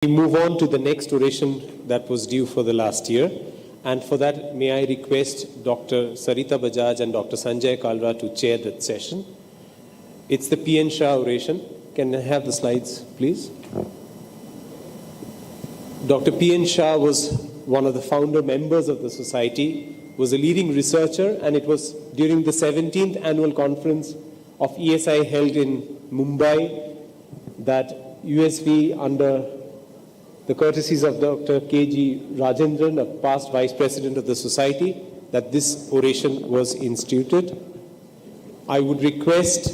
We move on to the next oration that was due for the last year. And for that, may I request Dr. Sarita Bajaj and Dr. Sanjay Kalra to chair that session. It's the P.N. Shah oration. Can I have the slides, please? Dr. P.N. Shah was one of the founder members of the society, was a leading researcher, and it was during the 17th annual conference of ESI held in Mumbai that USV, under the courtesies of Dr. K.G. Rajendran, a past Vice President of the Society, that this oration was instituted. I would request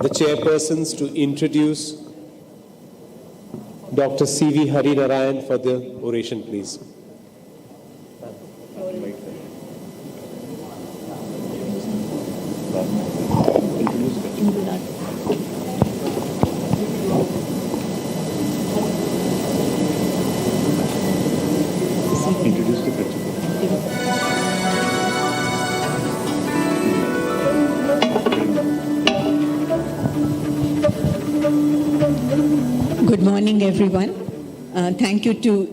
the chairpersons to introduce Dr. C.V. Harinarayan for the oration, please. Good morning, everyone. Thank you to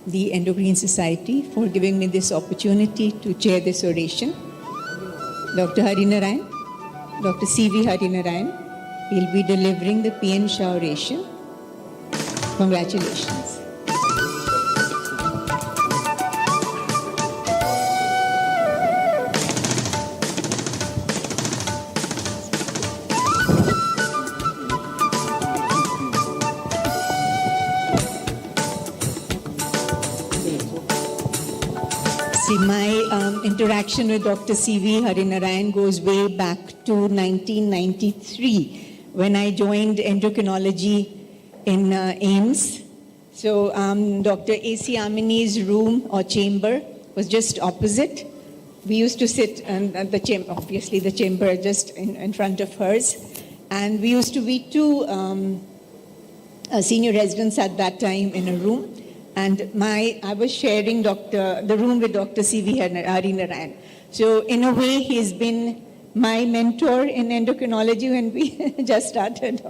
the Endocrine Society for giving me this opportunity to chair this oration. Dr. Harinarayan, Dr. C.V. Harinarayan, will be delivering the P.N. Shah oration. Congratulations. See, my interaction with Dr. C.V. Harinarayan goes way back to 1993 when I joined endocrinology in AIIMS. So Dr. A.C. Amini's room or chamber was just opposite. We used to sit at the chamber, obviously the chamber just in front of hers. And we used to be two senior residents at that time in a room. And I was sharing the room with Dr. C.V. Harinarayan. So in a way, he's been my mentor in endocrinology when we just started.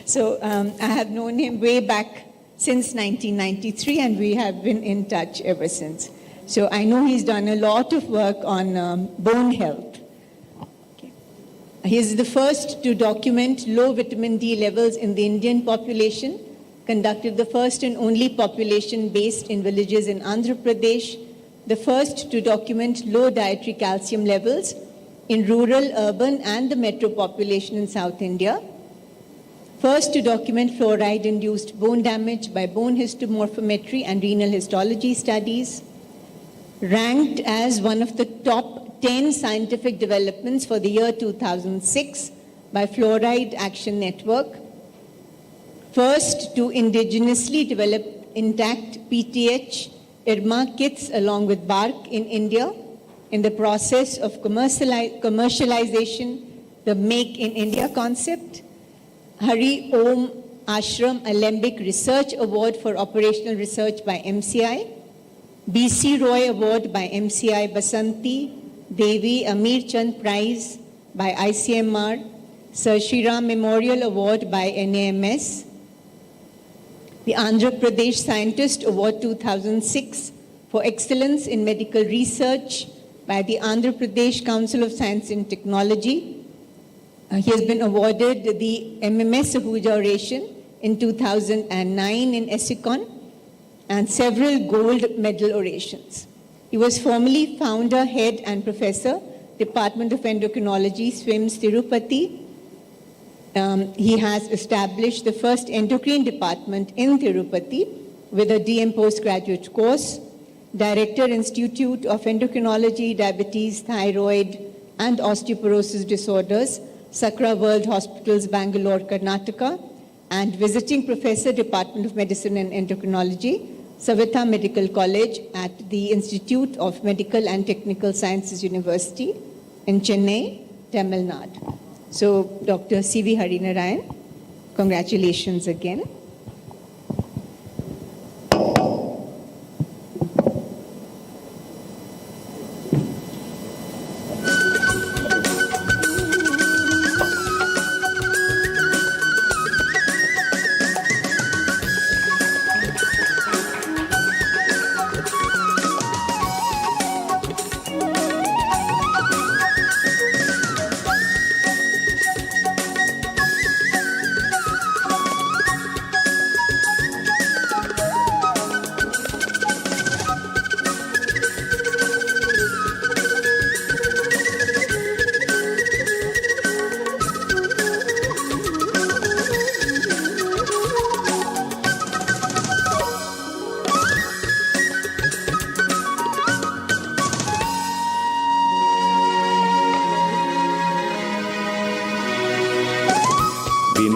So I have known him way back since 1993, and we have been in touch ever since. So I know he's done a lot of work on bone health. Okay. He's the first to document low vitamin D levels in the Indian population, conducted the first and only population based in villages in Andhra Pradesh, the first to document low dietary calcium levels in rural, urban, and the metro population in South India, first to document fluoride-induced bone damage by bone histomorphometry and renal histology studies, ranked as one of the top 10 scientific developments for the year 2006 by Fluoride Action Network, first to indigenously develop intact PTH IRMA kits along with bark in India, in the process of commercialization, the Make in India concept, Hari Om Ashram Alembic Research Award for Operational Research by MCI, BC Roy Award by MCI Basanti, Devi Amir Chand Prize by ICMR, Sir Shri Ram Memorial Award by NAMS, the Andhra Pradesh Scientist Award 2006 for Excellence in Medical Research by the Andhra Pradesh Council of Science and Technology. He has been awarded the MMS Ahuja Oration in 2009 in Essicon and several gold medal orations. He was formerly founder, head, and professor, Department of Endocrinology, SWIMS, Tirupati. He has established the first endocrine department in Tirupati with a DM postgraduate course, Director, Institute of Endocrinology, Diabetes, Thyroid, and Osteoporosis Disorders, Sakra World Hospitals, Bangalore, Karnataka, and Visiting Professor, Department of Medicine and Endocrinology, Savitha Medical College at the Institute of Medical and Technical Sciences University in Chennai, Tamil Nadu. So, Dr. C.V. Harinarayan, congratulations again.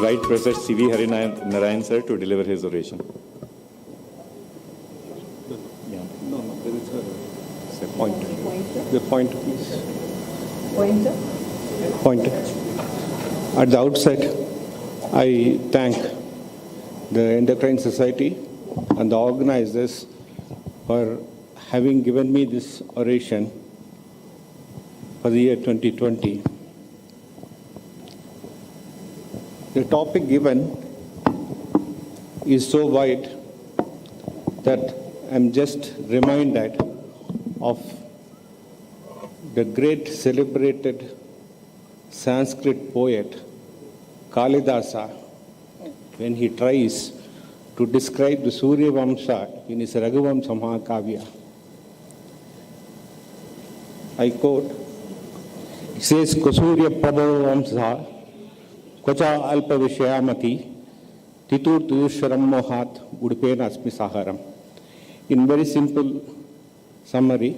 invite Professor C.V. Harinarayan sir to deliver his oration. Pointer. The pointer, please. Pointer. Pointer. At the outset, I thank the Endocrine Society and the organizers for having given me this oration for the year 2020. The topic given is so wide that I'm just reminded of the great celebrated Sanskrit poet Kalidasa when he tries to describe the Surya Vamsa in his Raghuvamsa Mahakavya. I quote, it says, Kusurya Prabhava Vamsa, Kvacha Alpa Vishayamati, Titur Tuyusharam Mohat, Udupena Asmi Saharam. In very simple summary,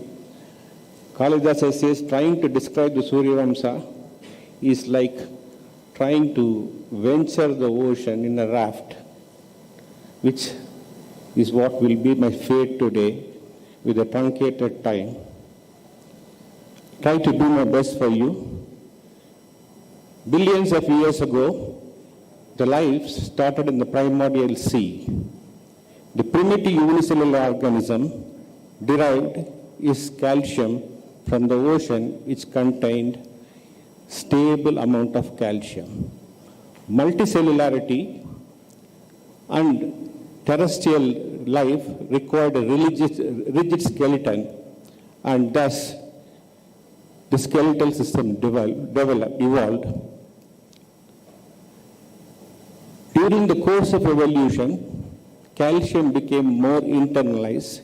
Kalidasa says trying to describe the Surya Vamsa is like trying to venture the ocean in a raft, which is what will be my fate today with a truncated time. Try to do my best for you. Billions of years ago, the life started in the primordial sea. The primitive unicellular organism derived its calcium from the ocean, which contained stable amount of calcium. Multicellularity and terrestrial life required a rigid skeleton, and thus the skeletal system evolved. During the course of evolution, calcium became more internalized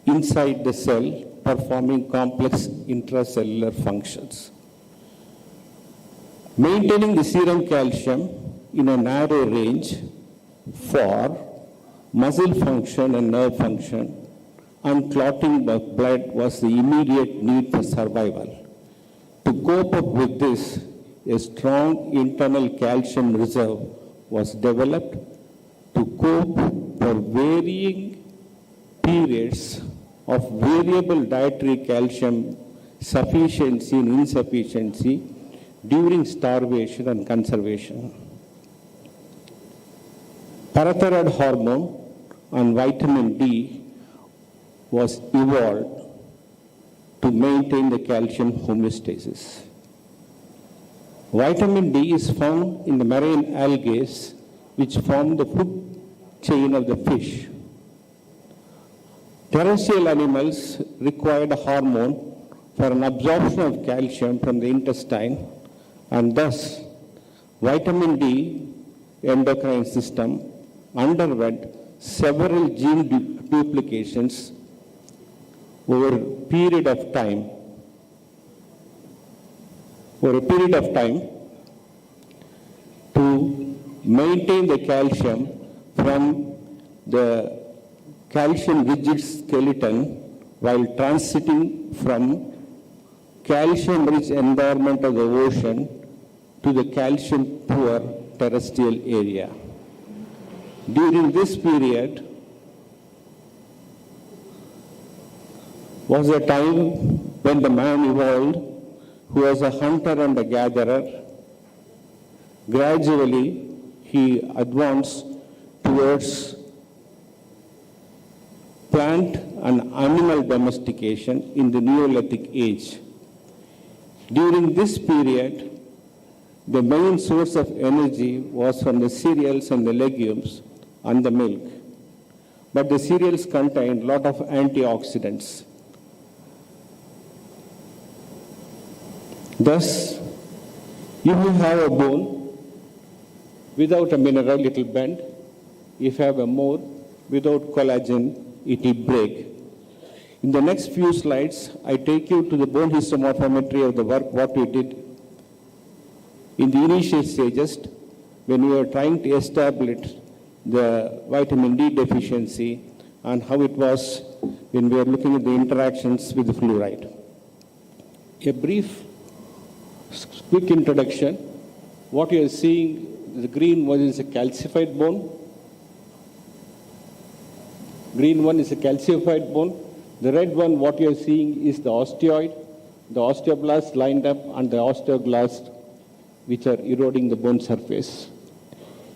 inside the cell, performing complex intracellular functions. Maintaining the serum calcium in a narrow range for muscle function and nerve function and clotting of blood was the immediate need for survival. To cope up with this, a strong internal calcium reserve was developed to cope for varying periods of variable dietary calcium sufficiency and insufficiency during starvation and conservation. Parathyroid hormone and vitamin D was evolved to maintain the calcium homeostasis. Vitamin D is found in the marine algae which form the food chain of the fish. Terrestrial animals required a hormone for an absorption of calcium from the intestine, and thus vitamin D endocrine system underwent several gene duplications over a period of time to maintain the calcium from the calcium rigid skeleton while transiting from calcium rich environment of the ocean to the calcium poor terrestrial area. During this period was a time when the man evolved who was a hunter and a gatherer. Gradually, he advanced towards plant and animal domestication in the Neolithic age. During this period, the main source of energy was from the cereals and the legumes and the milk. But the cereals contained a lot of antioxidants. Thus, if you have a bone without a mineral, it will bend. If you have a more without collagen, it will break. In the next few slides, I take you to the bone histomorphometry of the work, what we did in the initial stages when we were trying to establish the vitamin D deficiency and how it was when we were looking at the interactions with the fluoride. A brief, quick introduction. What you are seeing, The green one is a calcified bone. Green one is a calcified bone. The red one, what you are seeing is the osteoid, the osteoblasts lined up, and the osteoclasts which are eroding the bone surface.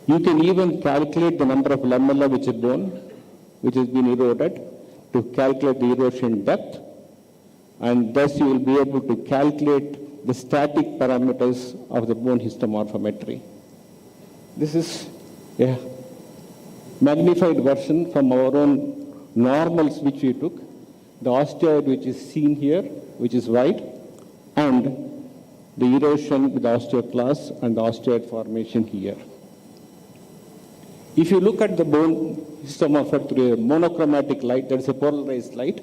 You can even calculate the number of lamella which is bone, which has been eroded, to calculate the erosion depth, and thus you will be able to calculate the static parameters of the bone histomorphometry. This is a magnified version from our own normals which we took. The osteoid which is seen here, which is white, and the erosion with the osteoclast and the osteoid formation here. If you look at the bone histomorphometry through a monochromatic light, that is a polarized light,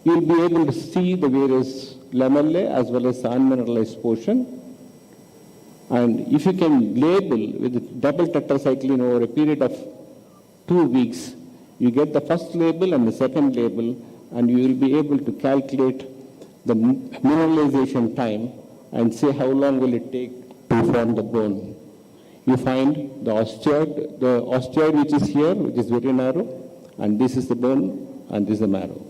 you will be able to see the various lamellae as well as the unmineralized portion. And if you can label with double tetracycline over a period of 2 weeks, you get the first label and the second label, and you will be able to calculate the mineralization time and say how long will it take to form the bone. You find the osteoid which is here, which is very narrow, and this is the bone, and this is the marrow.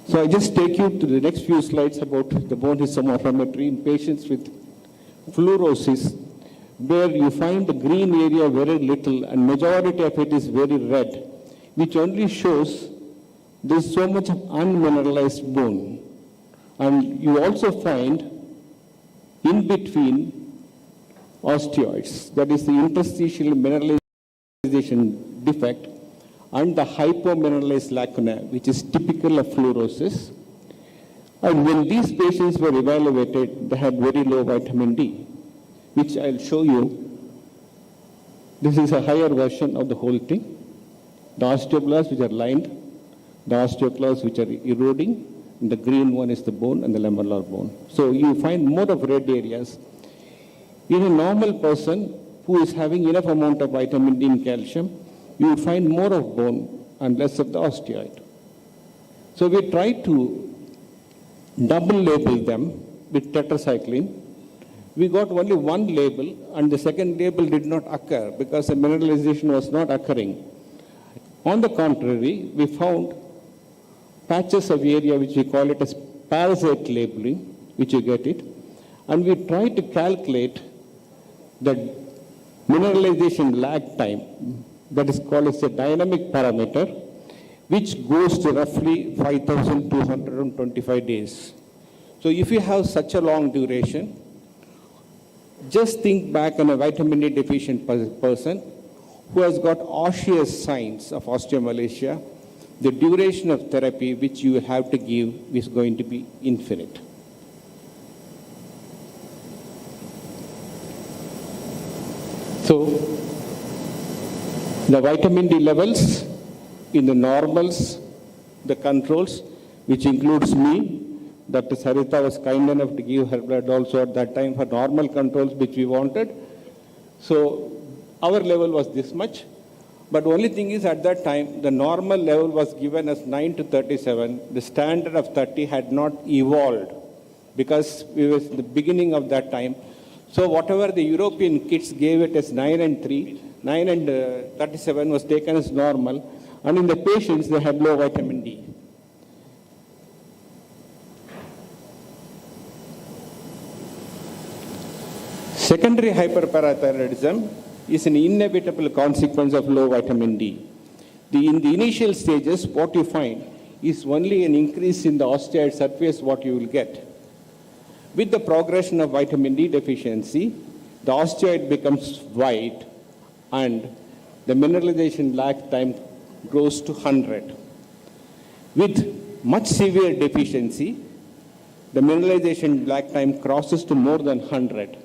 So I just take you to the next few slides about the bone histomorphometry in patients with fluorosis, where you find the green area very little and majority of it is very red, which only shows there is so much of unmineralized bone. And you also find in between osteoids, that is the interstitial mineralization defect, and the hypomineralized lacuna, which is typical of fluorosis. And when these patients were evaluated, they had very low vitamin D, which I'll show you. This is a higher version of the whole thing. The osteoblasts which are lined, the osteoclasts which are eroding, and the green one is the bone and the lamellar bone. So you find more of red areas. In a normal person who is having enough amount of vitamin D and calcium, you will find more of bone and less of the osteoid. So we tried to double label them with tetracycline. We got only one label, and the second label did not occur because the mineralization was not occurring. On the contrary, we found patches of area which we call it as parasite labeling, which you get it, and we tried to calculate the mineralization lag time, that is called as a dynamic parameter, which goes to roughly 5,225 days. So if you have such a long duration, just think back on a vitamin D deficient person who has got osseous signs of osteomalacia. The duration of therapy which you have to give is going to be infinite. So, the vitamin D levels in the normals, the controls, which includes me, Dr. Sarita was kind enough to give her blood also at that time for normal controls which we wanted. So, our level was this much. But the only thing is at that time, the normal level was given as 9 to 37. The standard of 30 had not evolved because we were in the beginning of that time. So whatever the European kits gave it as 9 and 3, 9 and 37 was taken as normal. And in the patients, they had low vitamin D. Secondary hyperparathyroidism is an inevitable consequence of low vitamin D. In the initial stages, what you find is only an increase in the osteoid surface what you will get. With the progression of vitamin D deficiency, the osteoid becomes white and the mineralization lag time grows to 100. With much severe deficiency, the mineralization lag time crosses to more than 100.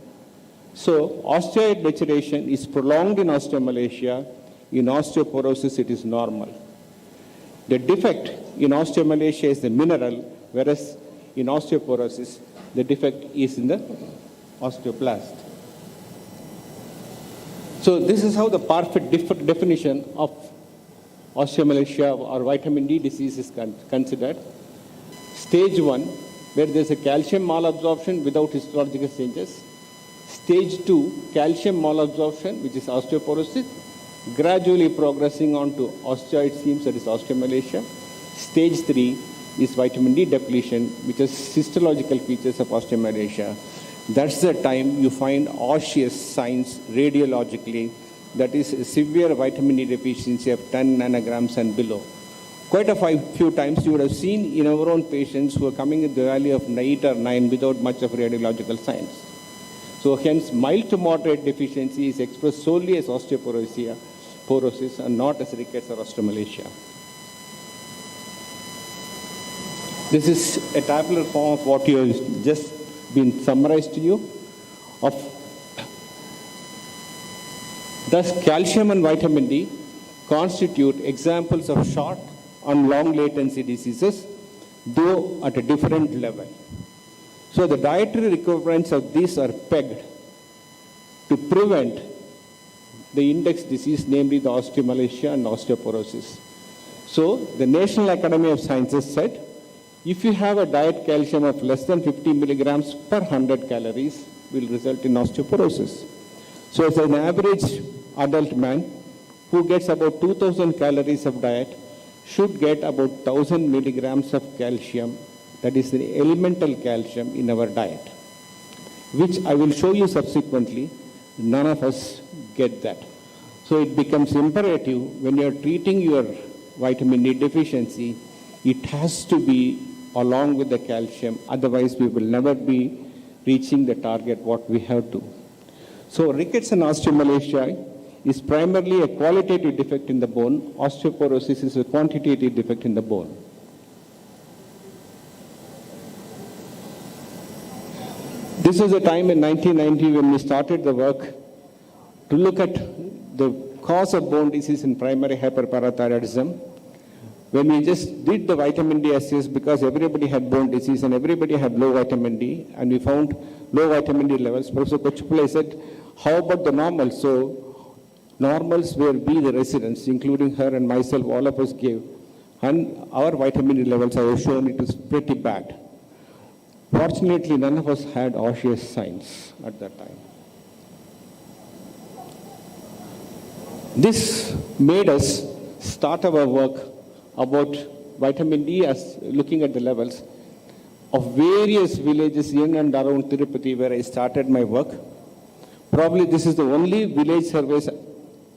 So osteoid maturation is prolonged in osteomalacia. In osteoporosis, it is normal. The defect in osteomalacia is the mineral, whereas in osteoporosis, the defect is in the osteoblast. So this is how the perfect definition of osteomalacia or vitamin D disease is considered. Stage 1, where there is a calcium malabsorption without histological changes. Stage 2, calcium malabsorption, which is osteoporosis, gradually progressing on to osteoid seams, that is osteomalacia. Stage 3 is vitamin D depletion, which is histological features of osteomalacia. That's the time you find osseous signs radiologically, that is severe vitamin D deficiency of 10 nanograms and below. Quite a few times you would have seen in our own patients who are coming in the value of 8 or 9 without much of radiological signs. So hence, mild to moderate deficiency is expressed solely as osteoporosis and not as rickets or osteomalacia. This is a tabular form of what you have just been summarized to you. Thus, calcium and vitamin D constitute examples of short and long latency diseases, though at a different level. So the dietary requirements of these are pegged to prevent the index disease, namely the osteomalacia and osteoporosis. So the National Academy of Sciences said, if you have a diet calcium of less than 50 milligrams per 100 calories, will result in osteoporosis. So as an average adult man who gets about 2000 calories of diet should get about 1000 milligrams of calcium, that is the elemental calcium in our diet, which I will show you subsequently. None of us get that. So it becomes imperative when you are treating your vitamin D deficiency, it has to be along with the calcium, otherwise we will never be reaching the target what we have to. So rickets and osteomalacia is primarily a qualitative defect in the bone. Osteoporosis is a quantitative defect in the bone. This is a time in 1990 when we started the work to look at the cause of bone disease in primary hyperparathyroidism. When we just did the vitamin D assays, because everybody had bone disease and everybody had low vitamin D, and we found low vitamin D levels, Professor Kochupulai said, how about the normals? So normals were B, the residents, including her and myself, all of us gave. And our vitamin D levels, I have shown it is pretty bad. Fortunately, none of us had osseous signs at that time. This made us start our work about vitamin D as looking at the levels of various villages in and around Tirupati where I started my work. Probably this is the only village surveys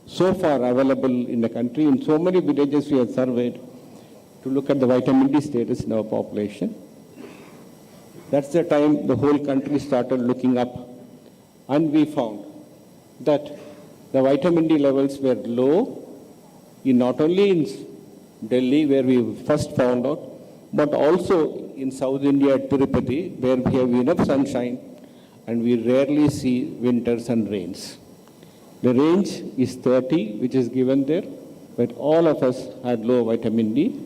so far available in the country. In so many villages we have surveyed to look at the vitamin D status in our population. That's the time the whole country started looking up, and we found that the vitamin D levels were low in not only in Delhi, where we first found out, but also in South India at Tirupati, where we have enough sunshine and we rarely see winters and rains. The range is 30, which is given there, but all of us had low vitamin D,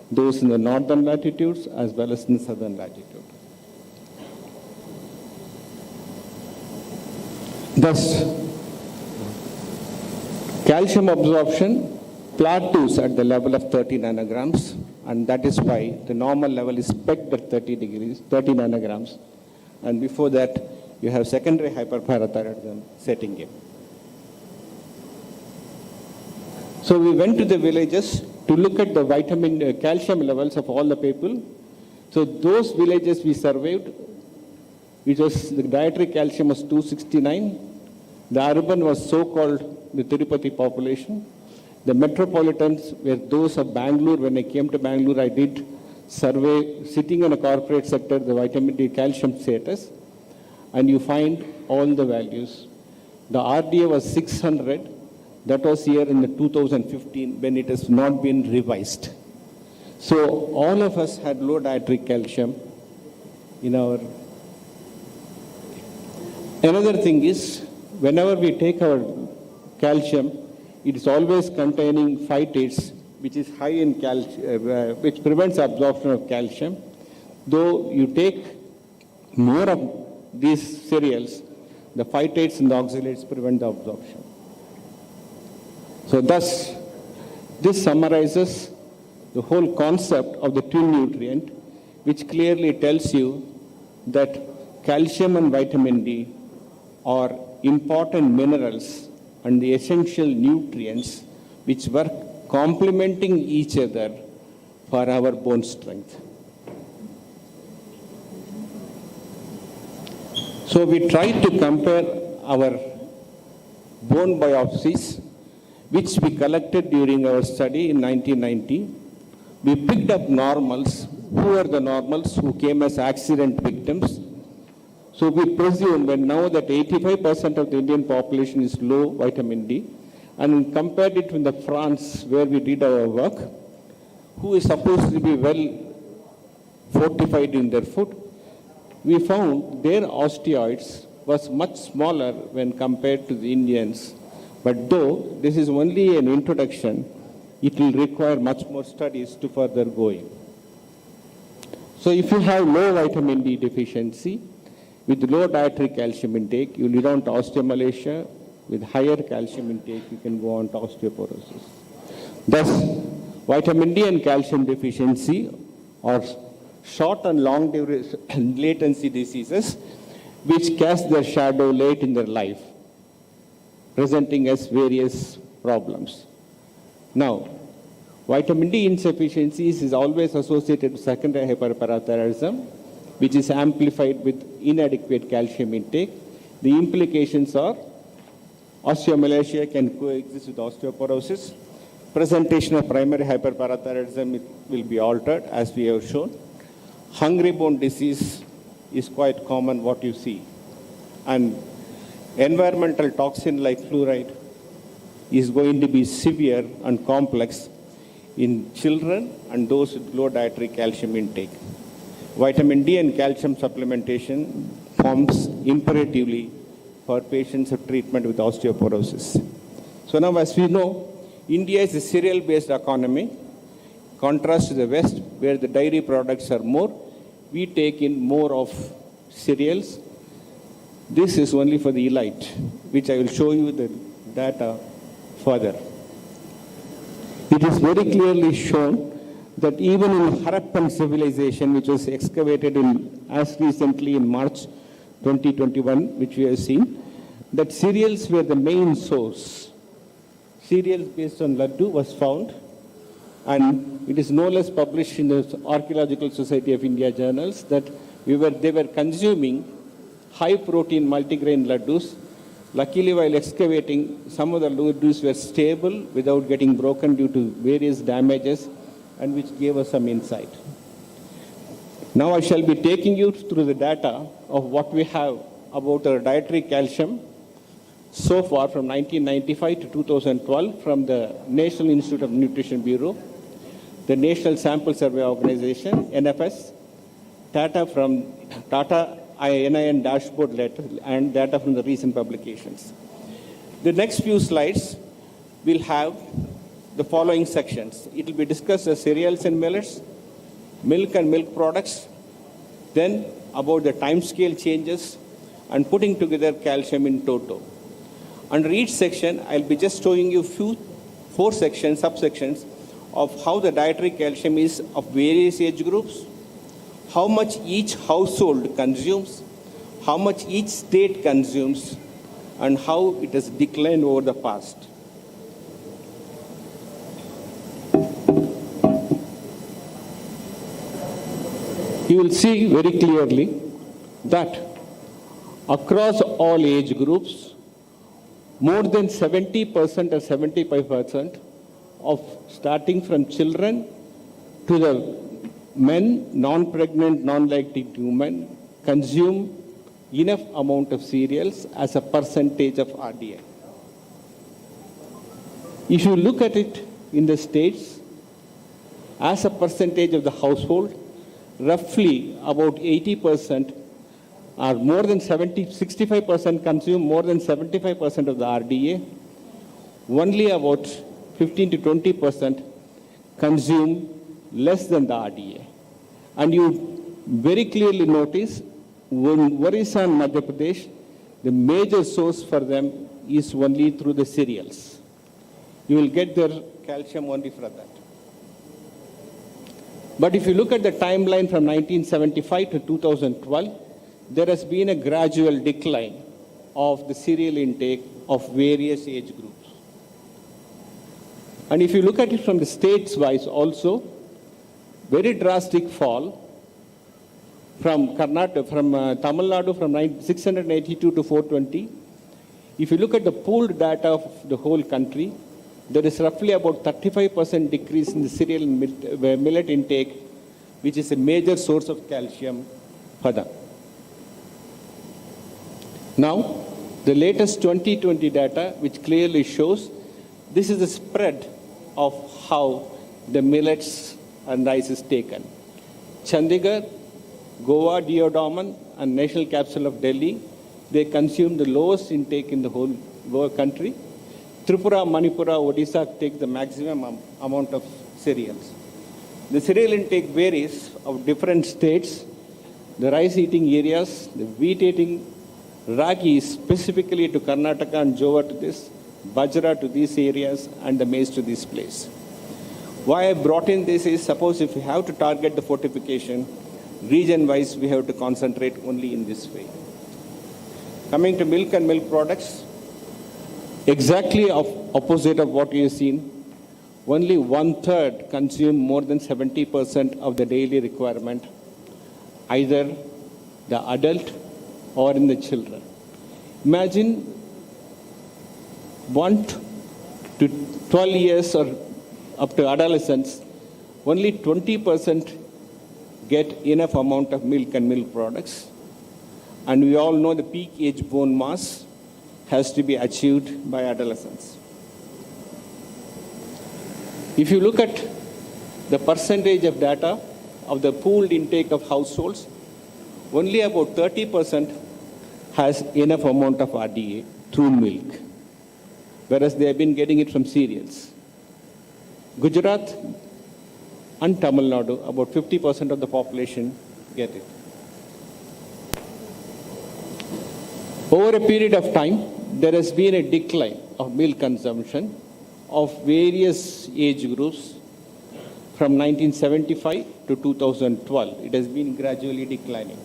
those in the northern latitudes as well as in the southern latitude. Thus, calcium absorption plateaus at the level of 30 nanograms, and that is why the normal level is pegged at 30 nanograms. And before that, you have secondary hyperparathyroidism setting in. So we went to the villages to look at the calcium levels of all the people. So those villages we surveyed, which was the dietary calcium was 269. The urban was so-called the Tirupati population. The metropolitans were those of Bangalore. When I came to Bangalore, I did survey sitting in a corporate sector, the vitamin D calcium status, and you find all the values. The RDA was 600. That was here in the 2015 when it has not been revised. So all of us had low dietary calcium in our. Another thing is, whenever we take our calcium, it is always containing phytates, which is high in calcium, which prevents absorption of calcium. Though you take more of these cereals, the phytates and the oxalates prevent the absorption. So thus, this summarizes the whole concept of the twin nutrient, which clearly tells you that calcium and vitamin D are important minerals and the essential nutrients which were complementing each other for our bone strength. So we tried to compare our bone biopsies, which we collected during our study in 1990. We picked up normals. Who are the normals who came as accident victims? So we presume when now that 85% of the Indian population is low vitamin D, and compared it with the France where we did our work, who is supposed to be well fortified in their food, we found their osteoids was much smaller when compared to the Indians. But though this is only an introduction, it will require much more studies to further going. So if you have low vitamin D deficiency, with low dietary calcium intake, you lead on to osteomalacia. With higher calcium intake, you can go on to osteoporosis. Thus, vitamin D and calcium deficiency are short and long latency diseases which cast their shadow late in their life, presenting as various problems. Now, vitamin D insufficiency is always associated with secondary hyperparathyroidism, which is amplified with inadequate calcium intake. The implications are osteomalacia can coexist with osteoporosis. Presentation of primary hyperparathyroidism will be altered, as we have shown. Hungry bone disease is quite common, what you see. And environmental toxin like fluoride is going to be severe and complex in children and those with low dietary calcium intake. Vitamin D and calcium supplementation forms imperatively for patients of treatment with osteoporosis. So now, as we know, India is a cereal-based economy. Contrast to the West, where the dairy products are more, we take in more of cereals. This is only for the elite, which I will show you the data further. It is very clearly shown that even in Harappan civilization, which was excavated as recently in March 2021, which we have seen, that cereals were the main source. Cereals based on laddu was found, and it is no less published in the Archaeological Society of India journals that they were consuming high-protein multigrain laddus. Luckily, while excavating, some of the laddus were stable without getting broken due to various damages, and which gave us some insight. Now I shall be taking you through the data of what we have about our dietary calcium so far from 1995 to 2012 from the National Institute of Nutrition Bureau, the National Sample Survey Organization, NFS, data from Tata NIN dashboard letter, and data from the recent publications. The next few slides will have the following sections. It will be discussed as cereals and millets, milk and milk products, then about the time scale changes, and putting together calcium in toto. Under each section, I'll be just showing you four sections, subsections, of how the dietary calcium is of various age groups, how much each household consumes, how much each state consumes, and how it has declined over the past. You will see very clearly that across all age groups, more than 70% or 75% of starting from children to the men, non-pregnant, non-lactating women, consume enough amount of cereals as a percentage of RDI. If you look at it in the states, as a percentage of the household, roughly about 80% are more than 65% consume more than 75% of the RDA. Only about 15 to 20% consume less than the RDA. And you very clearly notice when Orissa and Madhya Pradesh, the major source for them is only through the cereals. You will get their calcium only for that. But if you look at the timeline from 1975 to 2012, there has been a gradual decline of the cereal intake of various age groups. And if you look at it from the states-wise also, very drastic fall from Tamil Nadu from 682 to 420. If you look at the pooled data of the whole country, there is roughly about 35% decrease in the cereal and millet intake, which is a major source of calcium for them. Now, the latest 2020 data, which clearly shows this is the spread of how the millets and rice is taken. Chandigarh, Goa, Diodamon, and National Capital of Delhi, they consume the lowest intake in the whole country. Tripura, Manipura, Odisha take the maximum amount of cereals. The cereal intake varies of different states. The rice eating areas, the wheat eating, ragi specifically to Karnataka and Jova to this, bajra to these areas, and the maize to this place. Why I brought in this is, suppose if we have to target the fortification, region-wise we have to concentrate only in this way. Coming to milk and milk products, exactly opposite of what you have seen, only 1/3 consume more than 70% of the daily requirement, either the adult or in the children. Imagine 1 to 12 years or up to adolescence, only 20% get enough amount of milk and milk products. And we all know the peak age bone mass has to be achieved by adolescence. If you look at the percentage of data of the pooled intake of households, only about 30% has enough amount of RDA through milk, whereas they have been getting it from cereals. Gujarat and Tamil Nadu, about 50% of the population get it. Over a period of time, there has been a decline of milk consumption of various age groups from 1975 to 2012. It has been gradually declining.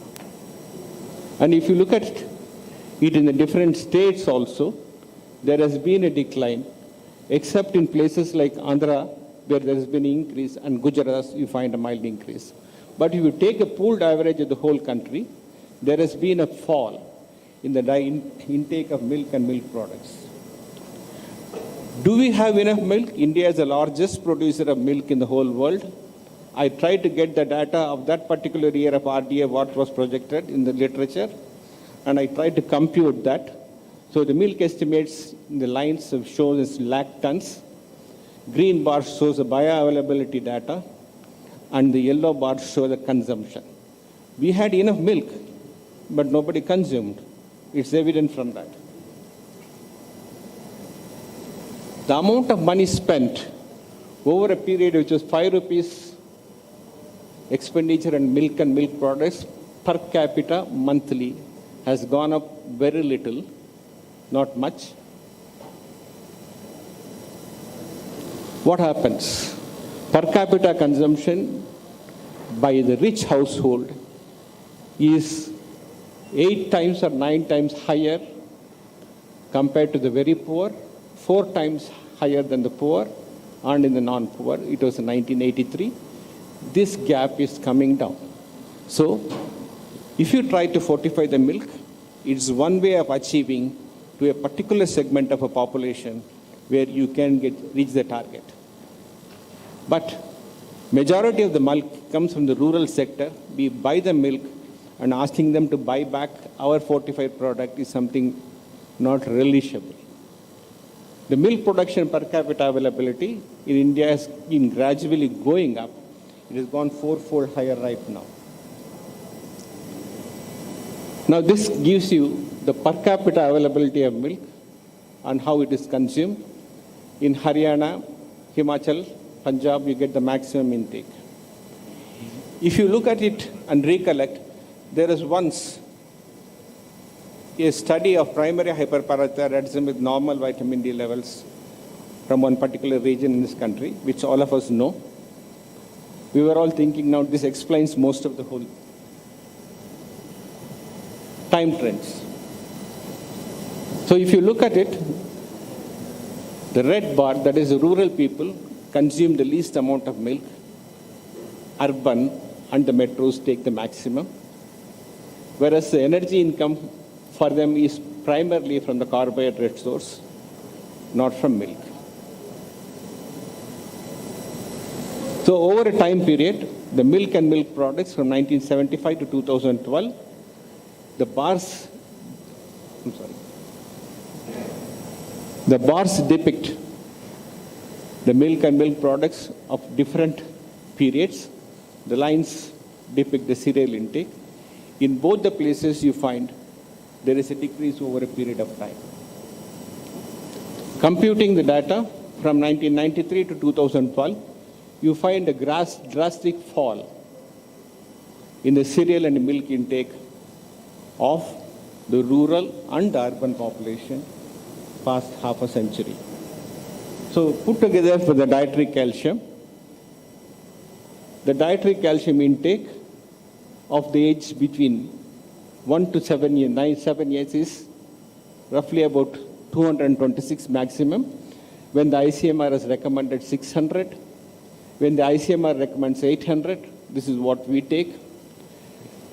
And if you look at it in the different states also, there has been a decline, except in places like Andhra, where there has been an increase, and Gujarat, you find a mild increase. But if you take a pooled average of the whole country, there has been a fall in the intake of milk and milk products. Do we have enough milk? India is the largest producer of milk in the whole world. I tried to get the data of that particular year of RDA, what was projected in the literature, and I tried to compute that. So the milk estimates in the lines have shown as lakh tons. Green bar shows the bioavailability data, and the yellow bar show the consumption. We had enough milk, but nobody consumed. It's evident from that. The amount of money spent over a period which was 5 rupees expenditure on milk and milk products per capita monthly has gone up very little, not much. What happens? Per capita consumption by the rich household is 8 times or 9 times higher compared to the very poor, 4 times higher than the poor, and in the non-poor. It was in 1983. This gap is coming down. So, if you try to fortify the milk, it's one way of achieving to a particular segment of a population where you can reach the target. But majority of the milk comes from the rural sector. We buy the milk, and asking them to buy back our fortified product is something not relishable. The milk production per capita availability in India has been gradually going up. It has gone 4-fold higher right now. Now this gives you the per capita availability of milk and how it is consumed. In Haryana, Himachal, Punjab, you get the maximum intake. If you look at it and recollect, there was once a study of primary hyperparathyroidism with normal vitamin D levels from one particular region in this country, which all of us know. We were all thinking, now this explains most of the whole time trends. So if you look at it, the red bar, that is the rural people, consume the least amount of milk. Urban and the metros take the maximum. Whereas the energy income for them is primarily from the carbohydrate source, not from milk. So over a time period, the milk and milk products from 1975 to 2012, the bars depict the milk and milk products of different periods. The lines depict the cereal intake. In both the places you find there is a decrease over a period of time. Computing the data from 1993 to 2012, you find a drastic fall in the cereal and milk intake of the rural and the urban population past half a century. So put together for the dietary calcium intake of the age between 1 to 7 years is roughly about 226 maximum, when the ICMR has recommended 600. When the ICMR recommends 800, this is what we take,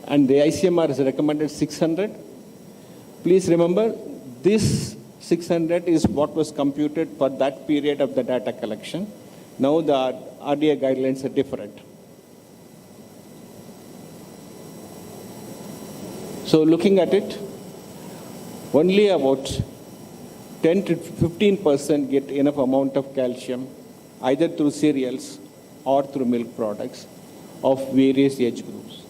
and the ICMR has recommended 600. Please remember, this 600 is what was computed for that period of the data collection. Now the RDA guidelines are different. So looking at it, only about 10 to 15% get enough amount of calcium, either through cereals or through milk products of various age groups.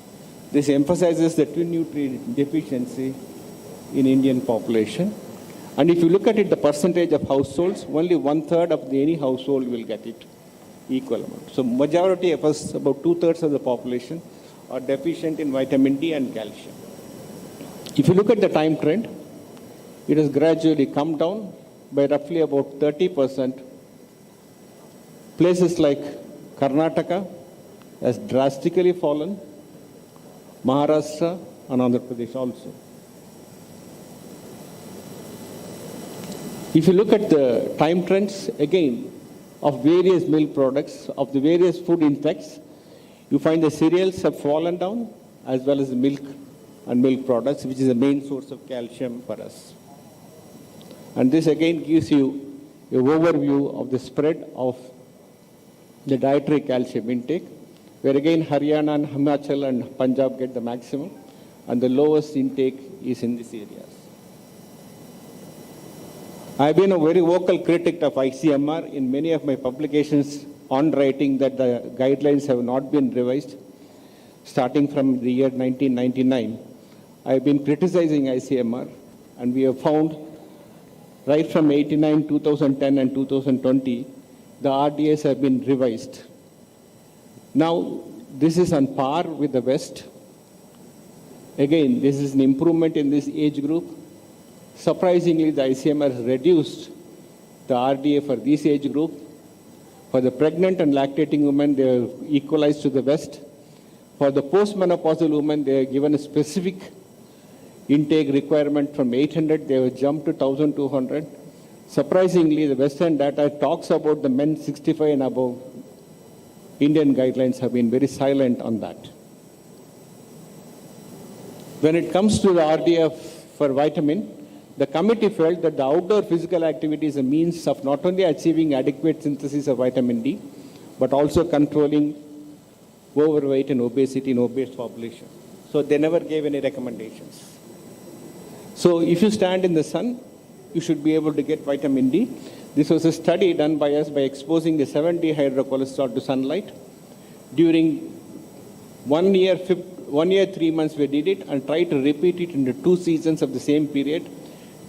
This emphasizes the twin nutrient deficiency in Indian population. And if you look at it, the percentage of households, only 1/3 of any household will get it equal amount. So majority of us, about 2/3 of the population, are deficient in vitamin D and calcium. If you look at the time trend, it has gradually come down by roughly about 30%. Places like Karnataka has drastically fallen, Maharashtra and Andhra Pradesh also. If you look at the time trends, again, of various milk products, of the various food intakes, you find the cereals have fallen down, as well as the milk and milk products, which is the main source of calcium for us. And this again gives you an overview of the spread of the dietary calcium intake, where again Haryana and Himachal and Punjab get the maximum, and the lowest intake is in these areas. I have been a very vocal critic of ICMR in many of my publications on writing that the guidelines have not been revised starting from the year 1999. I have been criticizing ICMR, and we have found right from 89, 2010 and 2020, the RDAs have been revised. Now, this is on par with the West. Again, this is an improvement in this age group. Surprisingly, the ICMR has reduced the RDA for this age group. For the pregnant and lactating women, they are equalized to the West. For the postmenopausal women, they are given a specific intake requirement from 800, they have jumped to 1200. Surprisingly, the Western data talks about the men 65 and above. Indian guidelines have been very silent on that. When it comes to the RDA for vitamin, the committee felt that the outdoor physical activity is a means of not only achieving adequate synthesis of vitamin D, but also controlling overweight and obesity in obese population. So they never gave any recommendations. So if you stand in the sun, you should be able to get vitamin D. This was a study done by us by exposing the 7-dehydrocholesterol to sunlight. During 1 year, 3 months we did it and tried to repeat it in the 2 seasons of the same period.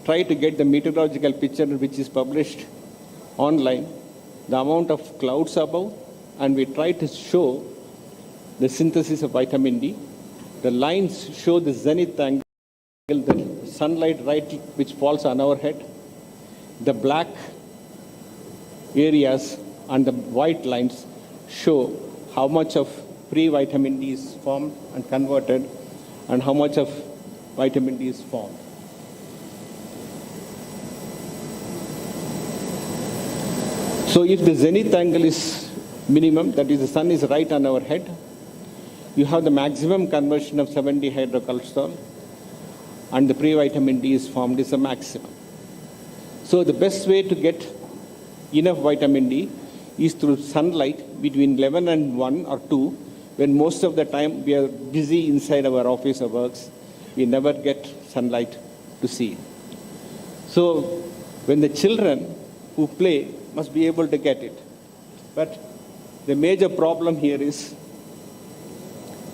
Try to get the meteorological picture which is published online, the amount of clouds above, and we try to show the synthesis of vitamin D. The lines show the zenith angle, the sunlight right which falls on our head. The black areas and the white lines show how much of pre-vitamin D is formed and converted and how much of vitamin D is formed. So if the zenith angle is minimum, that is the sun is right on our head, you have the maximum conversion of 7D hydrocortisol, and the pre-vitamin D is formed is the maximum. So the best way to get enough vitamin D is through sunlight between 11 and 1 or 2, when most of the time we are busy inside our office or works. We never get sunlight to see. So when the children who play must be able to get it. But the major problem here is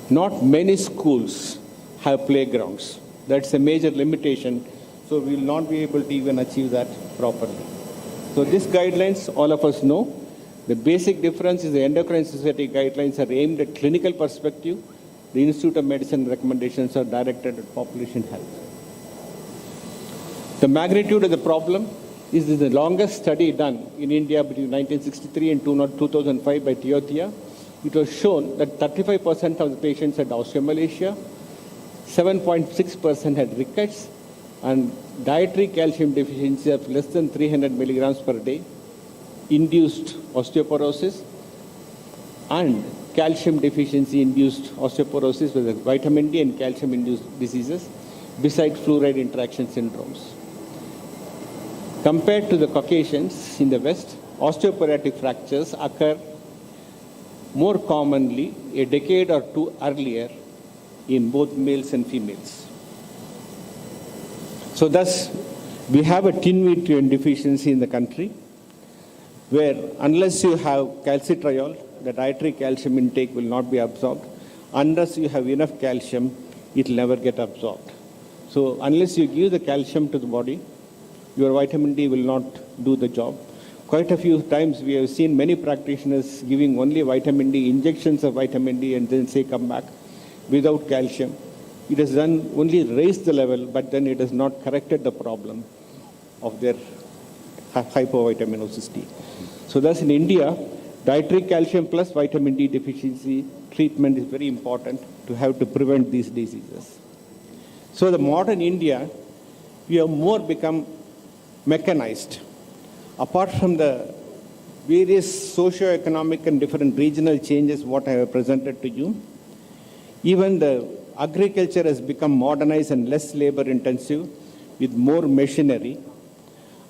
not many schools have playgrounds. That's a major limitation. So we will not be able to even achieve that properly. So these guidelines, all of us know. The basic difference is the Endocrine Society guidelines are aimed at clinical perspective. The Institute of Medicine recommendations are directed at population health. The magnitude of the problem is the longest study done in India between 1963 and 2005 by Teotia. It was shown that 35% of the patients had osteomalacia, 7.6% had rickets, and dietary calcium deficiency of less than 300 milligrams per day induced osteoporosis, and calcium deficiency induced osteoporosis with vitamin D and calcium induced diseases, besides fluoride interaction syndromes. Compared to the Caucasians in the West, osteoporotic fractures occur more commonly a decade or two earlier in both males and females. So thus, we have a tin nutrient deficiency in the country, where unless you have calcitriol, the dietary calcium intake will not be absorbed. Unless you have enough calcium, it will never get absorbed. So unless you give the calcium to the body, your vitamin D will not do the job. Quite a few times we have seen many practitioners giving only vitamin D, injections of vitamin D, and then say come back without calcium. It has done only raised the level, but then it has not corrected the problem of their hypovitaminous D. So thus in India, dietary calcium plus vitamin D deficiency treatment is very important to have to prevent these diseases. So the modern India, we have more become mechanized. Apart from the various socio-economic and different regional changes what I have presented to you, even the agriculture has become modernized and less labor intensive with more machinery.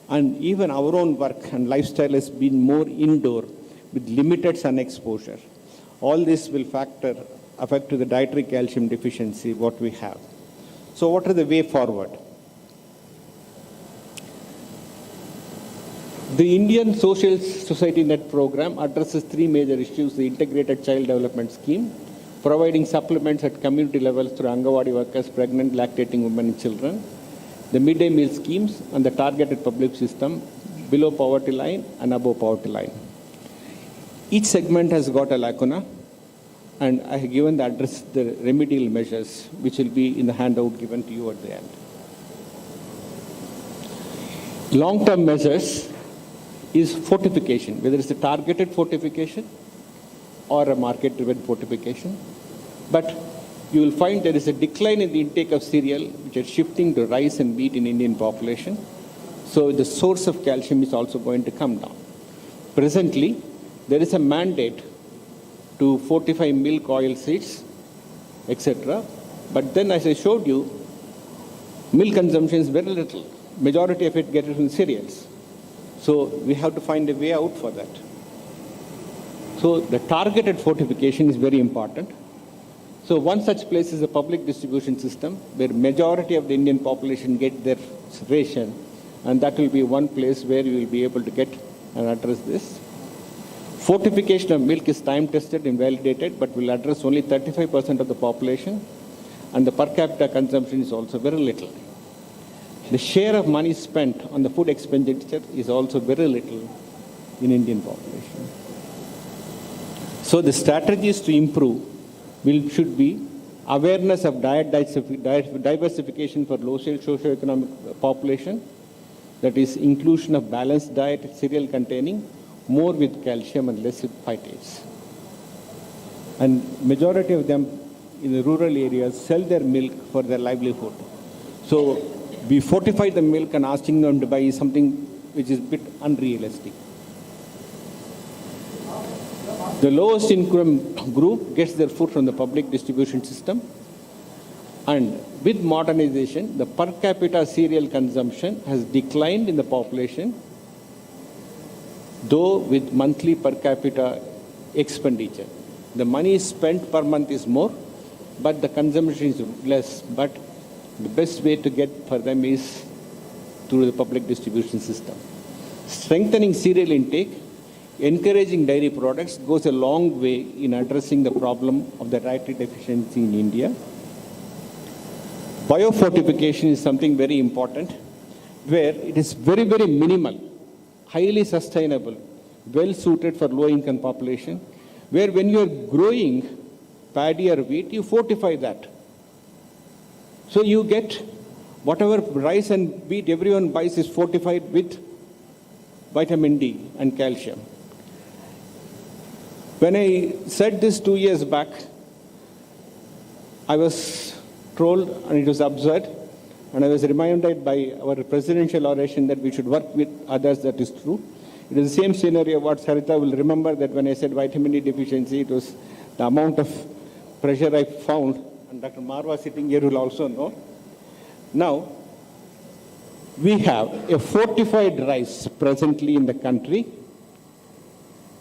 And even our own work and lifestyle has been more indoor with limited sun exposure. All this will affect the dietary calcium deficiency what we have. So what are the way forward? The Indian Social Society Net program addresses three major issues: the Integrated Child Development Scheme, providing supplements at community levels through Angawadi workers, pregnant, lactating women and children, the midday meal schemes, and the targeted public system below poverty line and above poverty line. Each segment has got a lacuna, and I have given the remedial measures, which will be in the handout given to you at the end. Long-term measures is fortification, whether it's a targeted fortification or a market-driven fortification. But you will find there is a decline in the intake of cereal, which is shifting to rice and wheat in Indian population. So the source of calcium is also going to come down. Presently, there is a mandate to fortify milk, oil seeds, etc. But then, as I showed you, milk consumption is very little. Majority of it gets from cereals. So we have to find a way out for that. So the targeted fortification is very important. So one such place is a public distribution system where majority of the Indian population get their ration, and that will be one place where you will be able to get and address this. Fortification of milk is time tested and validated, but will address only 35% of the population, and the per capita consumption is also very little. The share of money spent on the food expenditure is also very little in Indian population. So the strategies to improve should be awareness of diet diversification for low socioeconomic population, that is inclusion of balanced diet, cereal containing, more with calcium and less with phytates. And majority of them in the rural areas sell their milk for their livelihood. So we fortify the milk, and asking them to buy is something which is a bit unrealistic. The lowest income group gets their food from the public distribution system. And with modernization, the per capita cereal consumption has declined in the population, though with monthly per capita expenditure. The money spent per month is more, but the consumption is less. But the best way to get for them is through the public distribution system. Strengthening cereal intake, encouraging dairy products goes a long way in addressing the problem of the dietary deficiency in India. Biofortification is something very important, where it is very, very minimal, highly sustainable, well suited for low-income population, where when you are growing paddy or wheat, you fortify that. So you get whatever rice and wheat everyone buys is fortified with vitamin D and calcium. When I said this 2 years back, I was told, and it was absurd, and I was reminded by our presidential oration that we should work with others. That is true. It is the same scenario what Sarita will remember, that when I said vitamin D deficiency, it was the amount of pressure I found, and Dr. Marwa sitting here will also know. Now, we have a fortified rice presently in the country,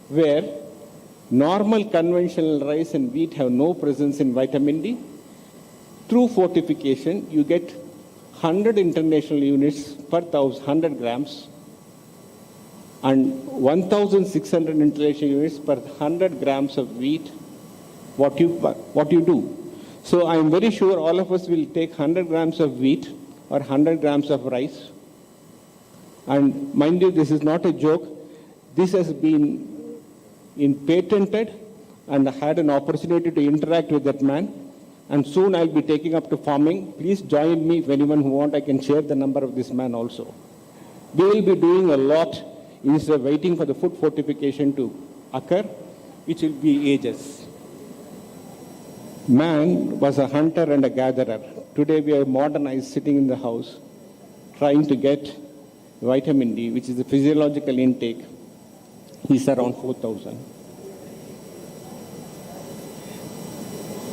where normal conventional rice and wheat have no presence in vitamin D. Through fortification, you get 100 international units per 100 grams and 1,600 international units per 100 grams of wheat. What you do. So I am very sure all of us will take 100 grams of wheat or 100 grams of rice. And mind you, this is not a joke. This has been patented, and I had an opportunity to interact with that man. And soon I'll be taking up to farming. Please join me. If anyone who wants, I can share the number of this man also. We will be doing a lot instead of waiting for the food fortification to occur, which will be ages. Man was a hunter and a gatherer. Today we are modernized, sitting in the house, trying to get vitamin D, which is the physiological intake, is around 4,000.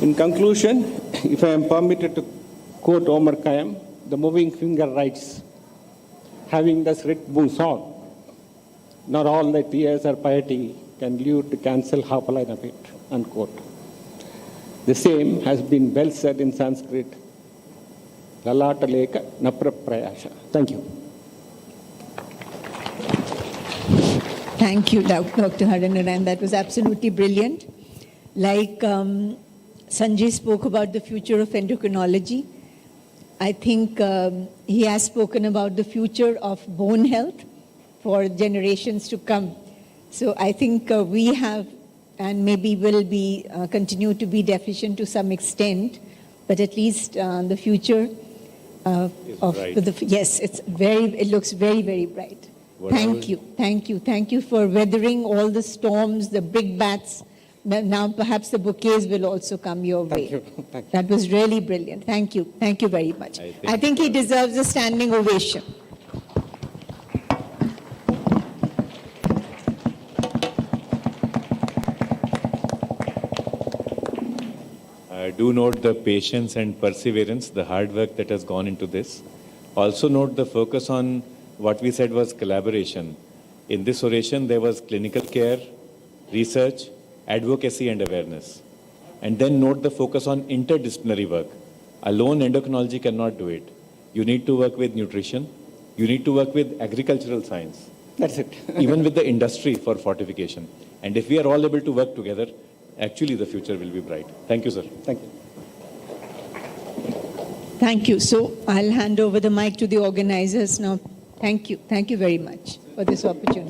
In conclusion, if I am permitted to quote Omar Khayyam, the moving finger writes, having thus writ moves on, not all the tears or piety can lead to cancel half a line of it, unquote. The same has been well said in Sanskrit, Lalata Leka Napra Prayasha. Thank you. Thank you, Dr. Harinarayan. That was absolutely brilliant. Like Sanjay spoke about the future of endocrinology, I think he has spoken about the future of bone health for generations to come. So I think we have, and maybe will be, continue to be deficient to some extent, but at least the future of yes, it looks very, very bright. Thank you for weathering all the storms, the big bats. Now perhaps the bouquets will also come your way. Thank you. That was really brilliant. Thank you very much. I think he deserves a standing ovation. I do note the patience and perseverance, the hard work that has gone into this. Also note the focus on what we said was collaboration. In this oration, there was clinical care, research, advocacy and awareness. And then note the focus on interdisciplinary work. Alone endocrinology cannot do it. You need to work with nutrition. You need to work with agricultural science. That's it. Even with the industry for fortification. And if we are all able to work together, actually the future will be bright. Thank you, sir. Thank you. Thank you. So I'll hand over the mic to the organizers now. Thank you very much for this opportunity.